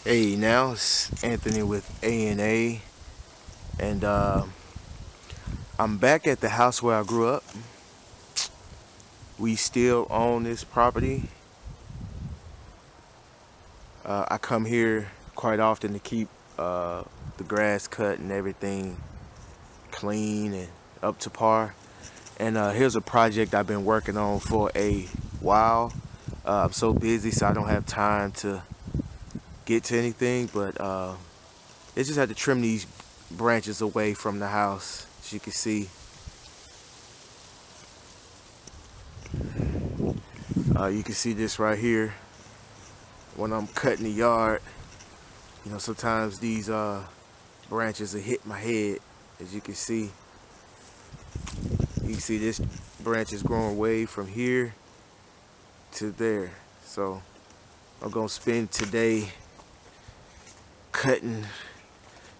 Hey, now it's Anthony with A&A, and I'm back at the house where I grew up. We still own this property. I come here quite often to keep the grass cut and everything clean and up to par. And here's a project I've been working on for a while. I'm so busy, so I don't have time to get to anything, but they just had to trim these branches away from the house, as you can see. You can see this right here when I'm cutting the yard. Sometimes these branches will hit my head, as you can see. You can see this branch is growing way from here to there. So I'm gonna spend today cutting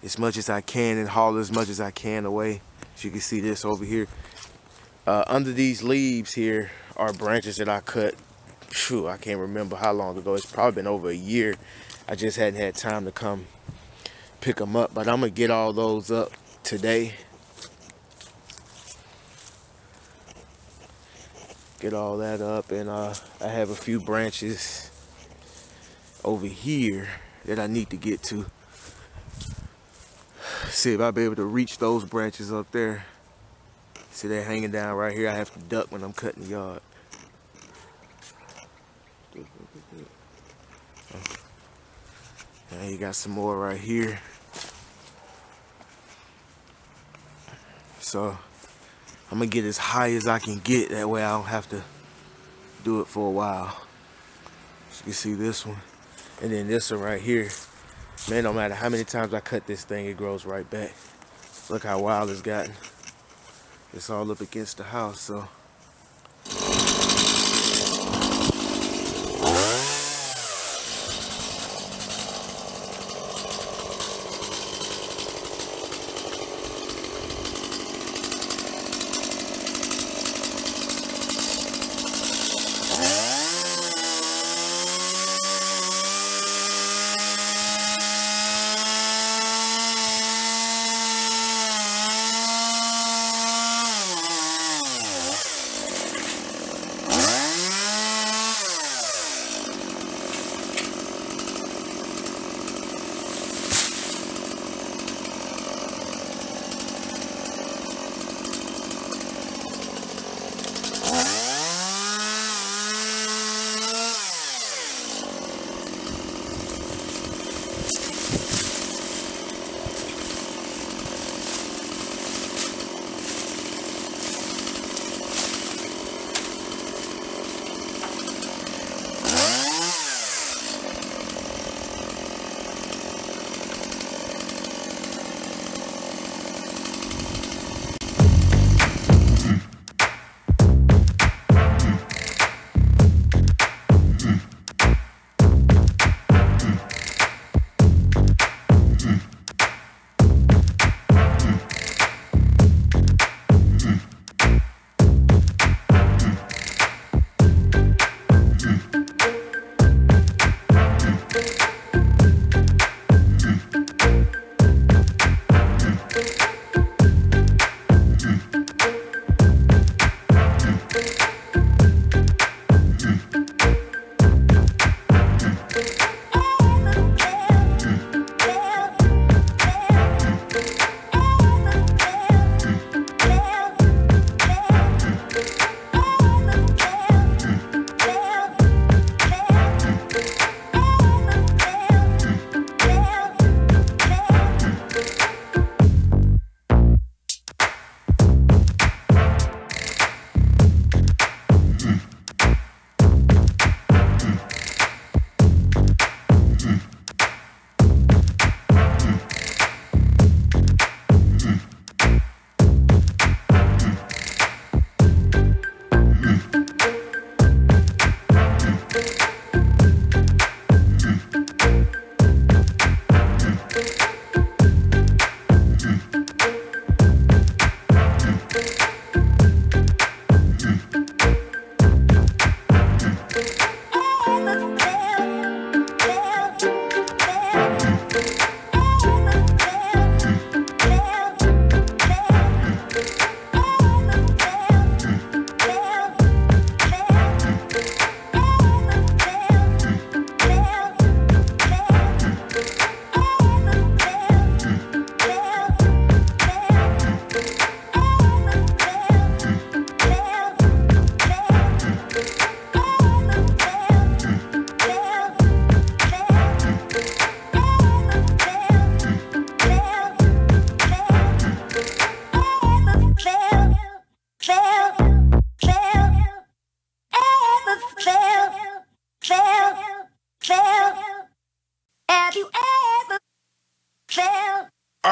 as much as I can and haul as much as I can away. As you can see this over here. Under these leaves here are branches that I cut. Phew, I can't remember how long ago. It's probably been over a year. I just hadn't had time to come pick them up, but I'm gonna get all those up today. Get all that up, and I have a few branches over here that I need to get to. See if I'll be able to reach those branches up there. See, they're hanging down right here. I have to duck when I'm cutting the yard. And you got some more right here. So I'm gonna get as high as I can get. That way I don't have to do it for a while. So you can see this one. And then this one right here. Man, no matter how many times I cut this thing, it grows right back. Look how wild it's gotten. It's all up against the house, so.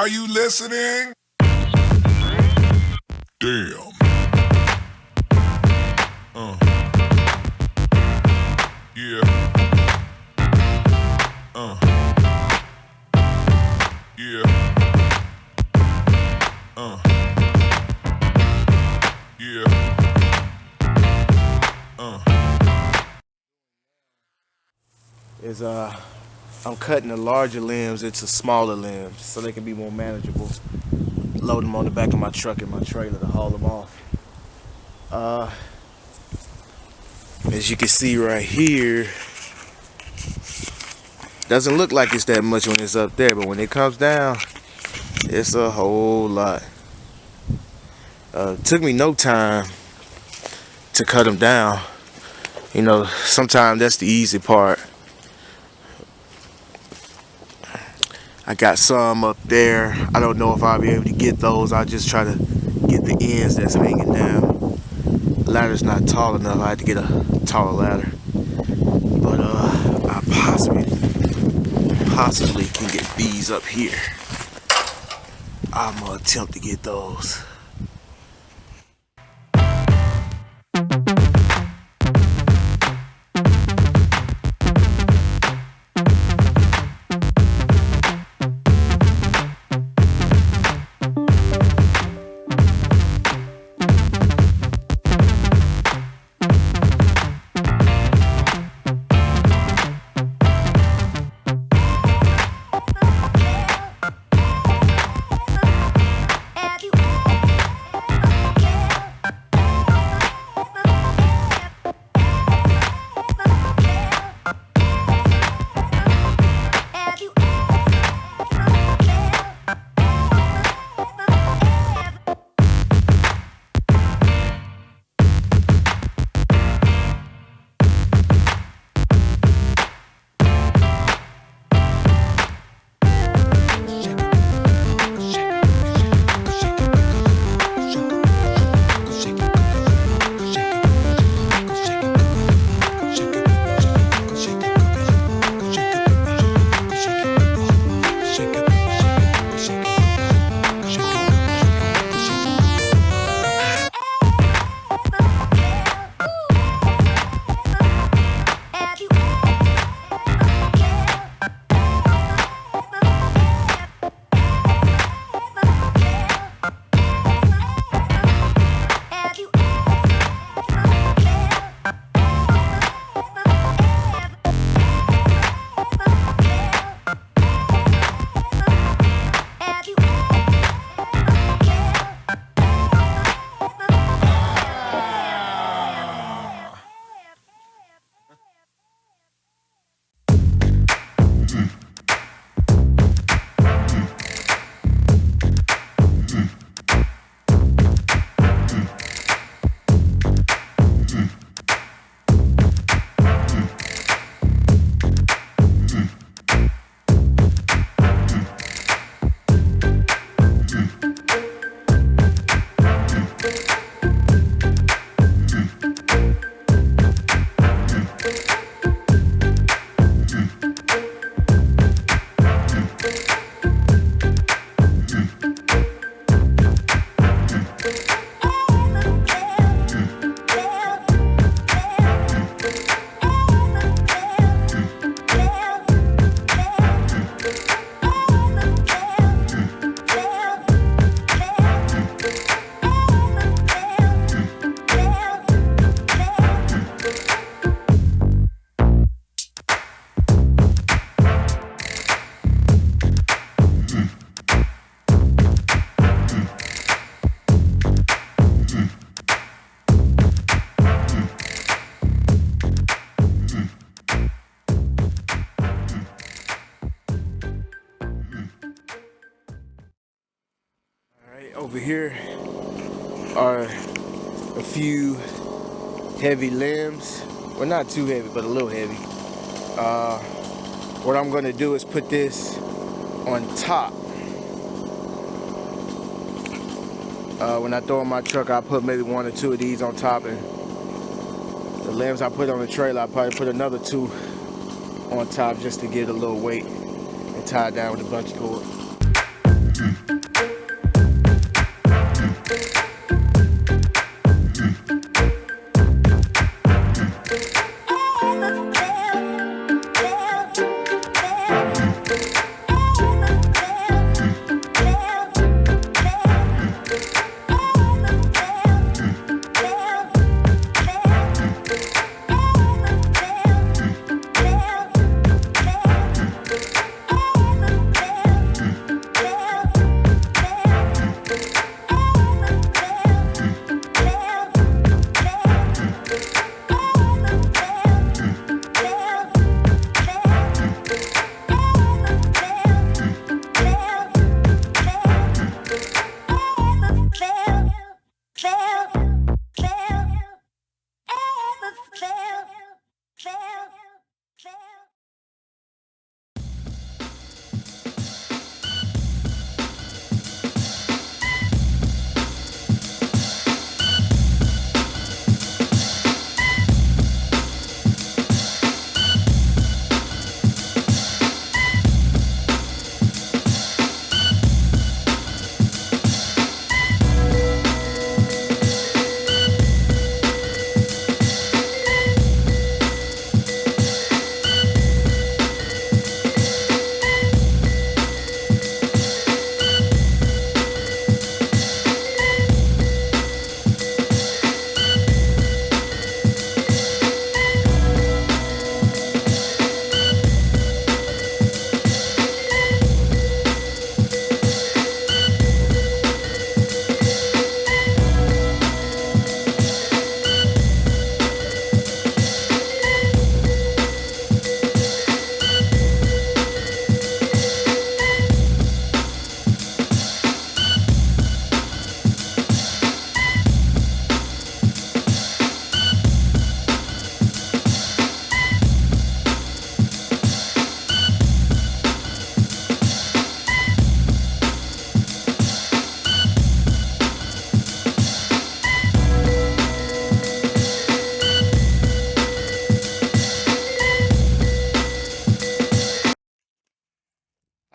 Are you listening? Damn. Yeah. Yeah. Yeah. Is I'm cutting the larger limbs into smaller limbs so they can be more manageable. Load them on the back of my truck and my trailer to haul them off. As you can see right here, doesn't look like it's that much when it's up there, but when it comes down, it's a whole lot. Took me no time to cut them down. You know, sometimes that's the easy part. I got some up there. I don't know if I'll be able to get those. I'll just try to get the ends that's hanging down. The ladder's not tall enough. I had to get a taller ladder. But I possibly can get these up here. I'm gonna attempt to get those. Over here are a few heavy limbs. Well, not too heavy, but a little heavy. What I'm gonna do is put this on top. When I throw in my truck, I put maybe one or two of these on top, and the limbs I put on the trailer, I probably put another two on top just to get a little weight and tie it down with a bunch of cord.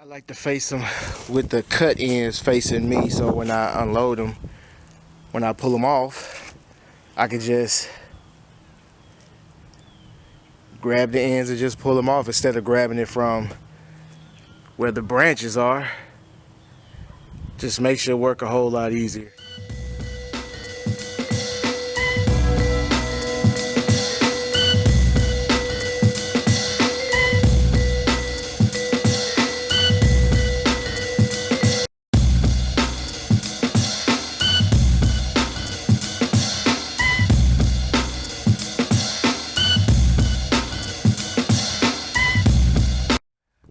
I like to face them with the cut ends facing me, so when I unload them, when I pull them off, I can just grab the ends and just pull them off instead of grabbing it from where the branches are. Just makes your work a whole lot easier.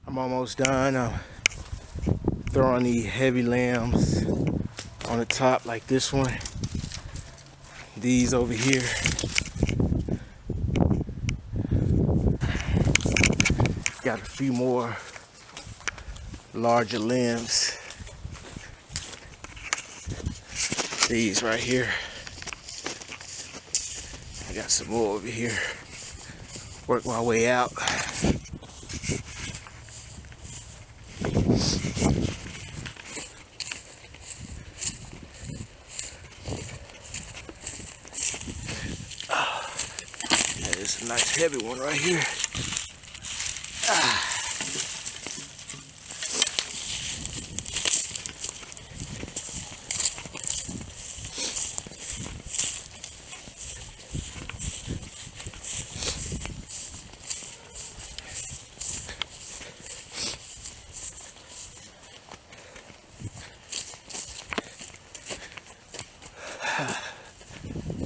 I'm almost done. I'm throwing the heavy limbs on the top like this one. These over here. Got a few more larger limbs. These right here. I got some more over here. Work my way out. There's a nice heavy one right here.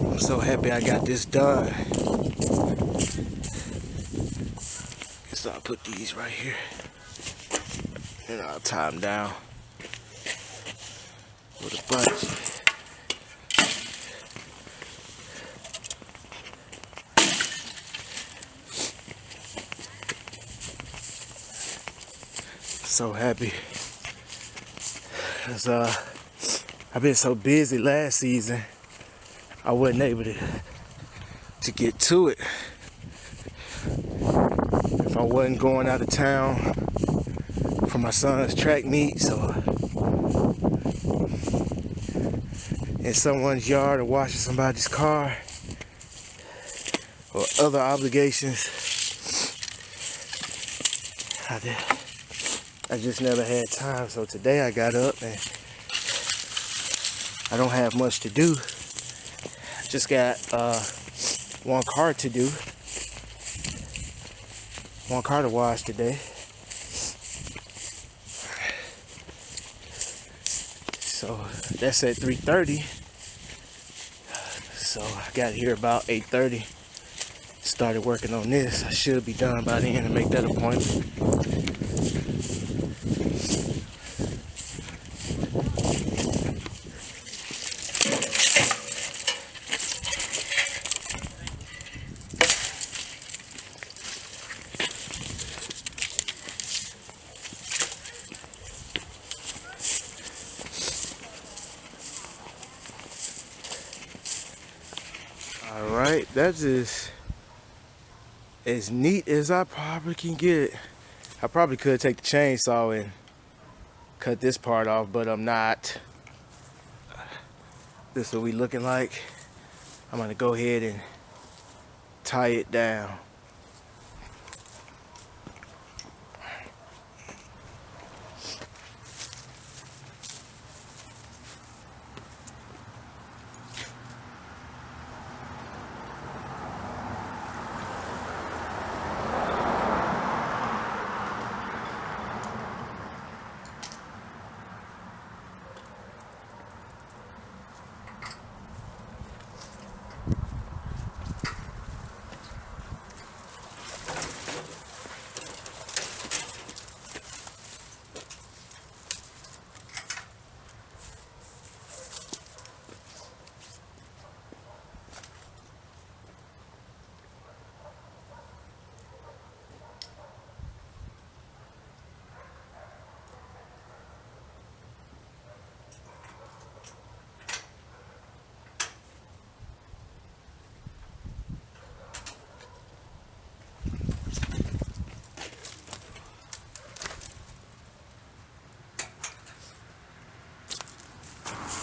I'm so happy I got this done. So I'll put these right here and I'll tie them down with a bunch. So happy. 'Cause I've been so busy last season, I wasn't able to get to it. If I wasn't going out of town for my son's track meet, so in someone's yard or washing somebody's car or other obligations. I just never had time, so today I got up and I don't have much to do. Just got one car to do, one car to wash today. So that's at 3:30. So I got here about 8:30. Started working on this. I should be done by then to make that appointment. Alright, that's as neat as I probably can get it. I probably could take the chainsaw and cut this part off, but I'm not. This is what we looking like. I'm gonna go ahead and tie it down.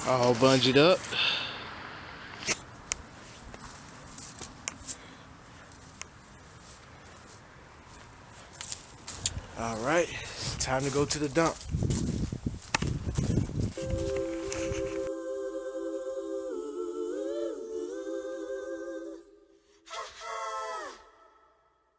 All bungeed up. All right, time to go to the dump.